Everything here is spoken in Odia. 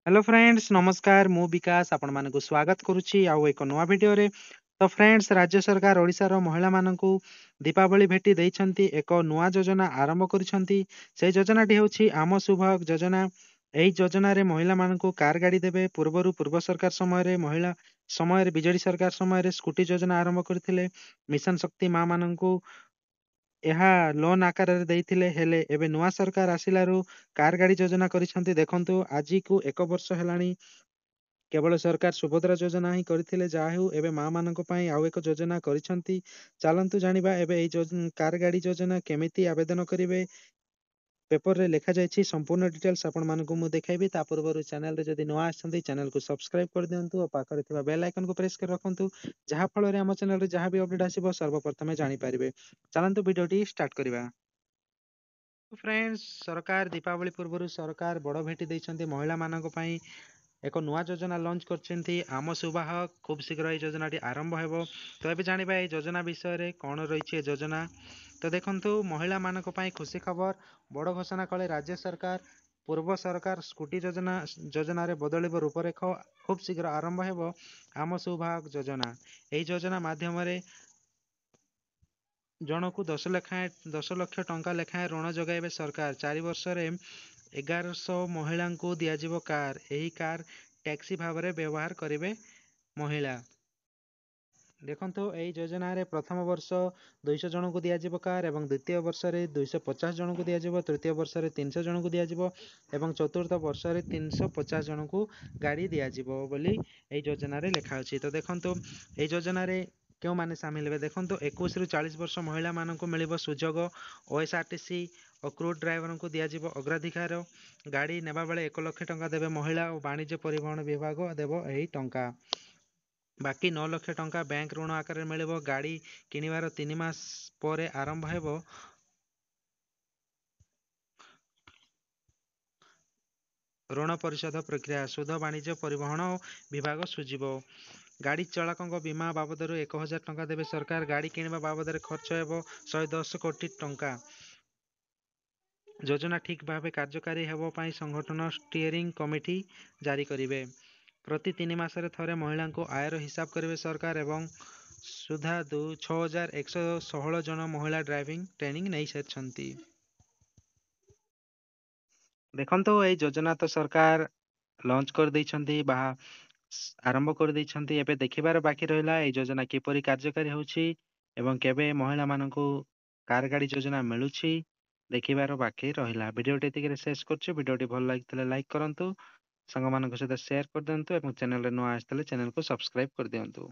हेलो फ्रेंड्स नमस्कार मु विकास आपण मानकु स्वागत करुछि आउ एक नवा वीडियो रे। तो फ्रेंड्स राज्य सरकार ओडिसा रो महिला मानकु दीपावली भेटी दैछंती एक नवा योजना आरंभ करिसंती। से योजनाटी होछि आम सुभाग योजना। एही योजना रे महिला मानकु कार गाड़ी देबे। पूर्व सरकार समय रे महिला समय रे बिजेडी सरकार समय रे स्कूटी योजना आरंभ करथिले। मिशन शक्ति मां मानकु ଏହା ଲୋन ଆକାରରେ ଦେଇଥିଲେ ହେଲେ ଏବେ ନୂଆ ସରକାର ଆସିଲାରୁ କାର ଗାଡ଼ି ଯୋଜନା କରିଛନ୍ତି। ଦେଖନ୍ତୁ ଆଜିକୁ 1 ବର୍ଷ ହେଲାଣି କେବଳ ସରକାର ସୁଭଦ୍ରା ଯୋଜନା ହିଁ କରିଥିଲେ। ଯାହା ହେଉ ଏବେ ମା ମାନଙ୍କ ପାଇଁ ଆଉ ଏକ ଯୋଜନା କରିଛନ୍ତି। ଚାଲନ୍ତୁ ଜାଣିବା ଏବେ ଏଇ କାର ଗାଡ଼ି ଯୋଜନା କେମିତି ଆବେଦନ କରିବେ। ପେପରରେ ଲେଖାଯାଇଛି ସମ୍ପୂର୍ଣ୍ଣ ଡିଟେଲ୍ସ ଆପଣମାନଙ୍କୁ ମୁଁ ଦେଖାଇବି। ତା ପୂର୍ବରୁ ଚ୍ୟାନେଲରେ ଯଦି ନୂଆ ଆସିଛନ୍ତି ଚ୍ୟାନେଲକୁ ସବସ୍କ୍ରାଇବ କରିଦିଅନ୍ତୁ ଓ ପାଖରେ ଥିବା ବେଲ୍ ଆଇକନକୁ ପ୍ରେସ୍ କରି ରଖନ୍ତୁ, ଯାହା ଫଳରେ ଆମ ଚ୍ୟାନେଲରେ ଯାହା ବି ଅପଡେଟ୍ ଆସିବ ସର୍ବପ୍ରଥମେ ଜାଣିପାରିବେ। ଚାଲନ୍ତୁ ଭିଡ଼ିଓଟି ଷ୍ଟାର୍ଟ କରିବା। ଫ୍ରେଣ୍ଡସ୍ ସରକାର ଦୀପାବଳି ପୂର୍ବରୁ ସରକାର ବଡ଼ ଭେଟି ଦେଇଛନ୍ତି ମହିଳାମାନଙ୍କ ପାଇଁ ଏକ ନୂଆ ଯୋଜନା ଲଞ୍ଚ କରିଛନ୍ତି ଆମ ସୁବାହ। ଖୁବ୍ ଶୀଘ୍ର ଏହି ଯୋଜନାଟି ଆରମ୍ଭ ହେବ। ତ ଏବେ ଜାଣିବା ଏହି ଯୋଜନା ବିଷୟରେ କ'ଣ ରହିଛି ଏ ଯୋଜନା। ତ ଦେଖନ୍ତୁ ମହିଳାମାନଙ୍କ ପାଇଁ ଖୁସି ଖବର ବଡ଼ ଘୋଷଣା କଲେ ରାଜ୍ୟ ସରକାର। ପୂର୍ବ ସରକାର ସ୍କୁଟି ଯୋଜନାରେ ବଦଳିବ ରୂପରେଖ। ଖୁବ୍ ଶୀଘ୍ର ଆରମ୍ଭ ହେବ ଆମ ସୁଭାଗ ଯୋଜନା। ଏହି ଯୋଜନା ମାଧ୍ୟମରେ ଜଣକୁ 10 ଲକ୍ଷ ଟଙ୍କା ଲେଖାଏଁ ଋଣ ଯୋଗାଇବେ ସରକାର। 4 ବର୍ଷରେ 1100 ମହିଳାଙ୍କୁ ଦିଆଯିବ କାର୍। ଏହି କାର୍ ଟ୍ୟାକ୍ସି ଭାବରେ ବ୍ୟବହାର କରିବେ ମହିଳା। ଦେଖନ୍ତୁ ଏହି ଯୋଜନାରେ ପ୍ରଥମ ବର୍ଷ 200 ଜଣଙ୍କୁ ଦିଆଯିବ କାର୍ ଏବଂ ଦ୍ୱିତୀୟ ବର୍ଷରେ 250 ଜଣଙ୍କୁ ଦିଆଯିବ, ତୃତୀୟ ବର୍ଷରେ 300 ଜଣଙ୍କୁ ଦିଆଯିବ ଏବଂ ଚତୁର୍ଥ ବର୍ଷରେ 350 ଜଣଙ୍କୁ ଗାଡ଼ି ଦିଆଯିବ ବୋଲି ଏହି ଯୋଜନାରେ ଲେଖା ଅଛି। ତ ଦେଖନ୍ତୁ ଏହି ଯୋଜନାରେ କେଉଁମାନେ ସାମିଲ ହେବେ। ଦେଖନ୍ତୁ 21ରୁ 40 ବର୍ଷ ମହିଳାମାନଙ୍କୁ ମିଳିବ ସୁଯୋଗ। OSRTC ଓ କ୍ରୁଜ୍ ଡ୍ରାଇଭରଙ୍କୁ ଦିଆଯିବ ଅଗ୍ରାଧିକାର। ଗାଡ଼ି ନେବା ବେଳେ 1 ଲକ୍ଷ ଟଙ୍କା ଦେବେ ମହିଳା ଓ ବାଣିଜ୍ୟ ପରିବହନ ବିଭାଗ ଦେବ ଏହି ଟଙ୍କା। ବାକି 9 ଲକ୍ଷ ଟଙ୍କା ବ୍ୟାଙ୍କ ଋଣ ଆକାରରେ ମିଳିବ। ଗାଡ଼ି କିଣିବାର 3 ମାସ ପରେ ଆରମ୍ଭ ହେବ ଋଣ ପରିଶୋଧ ପ୍ରକ୍ରିୟା। ସୁଧ ବାଣିଜ୍ୟ ପରିବହନ ବିଭାଗ ସୁଝିବ। ଗାଡ଼ି ଚାଳକଙ୍କ ବୀମା ବାବଦରୁ 1000 ଟଙ୍କା ଦେବେ ସରକାର। ଗାଡ଼ି କିଣିବା ବାବଦରେ ଖର୍ଚ୍ଚ ହେବ 110 କୋଟି ଟଙ୍କା। ଯୋଜନା ଠିକ୍ ଭାବେ କାର୍ଯ୍ୟକାରୀ ହେବ ପାଇଁ ସଂଗଠନ ଷ୍ଟିଅରିଂ କମିଟି ଜାରି କରିବେ। ପ୍ରତି 3 ମାସରେ ଥରେ ମହିଳାଙ୍କୁ ଆୟର ହିସାବ କରିବେ ସରକାର ଏବଂ ସୁଦ୍ଧା 6116 ଜଣ ମହିଳା ଡ୍ରାଇଭିଂ ଟ୍ରେନିଂ ନେଇସାରିଛନ୍ତି। ଦେଖନ୍ତୁ ଏଇ ଯୋଜନା ତ ସରକାର ଲଞ୍ଚ କରିଦେଇଛନ୍ତି ବା ଆରମ୍ଭ କରିଦେଇଛନ୍ତି। ଏବେ ଦେଖିବାର ବାକି ରହିଲା ଏଇ ଯୋଜନା କିପରି କାର୍ଯ୍ୟକାରୀ ହେଉଛି ଏବଂ କେବେ ମହିଳାମାନଙ୍କୁ କାର ଗାଡ଼ି ଯୋଜନା ମିଳୁଛି ଦେଖିବାର ବାକି ରହିଲା। ଭିଡ଼ିଓଟି ଏତିକିରେ ଶେଷ କରୁଛୁ। ଭିଡ଼ିଓଟି ଭଲ ଲାଗିଥିଲେ ଲାଇକ୍ କରନ୍ତୁ, ସାଙ୍ଗମାନଙ୍କ ସହିତ ସେୟାର କରିଦିଅନ୍ତୁ ଏବଂ ଚ୍ୟାନେଲରେ ନୂଆ ଆସିଥିଲେ ଚ୍ୟାନେଲକୁ ସବସ୍କ୍ରାଇବ କରିଦିଅନ୍ତୁ।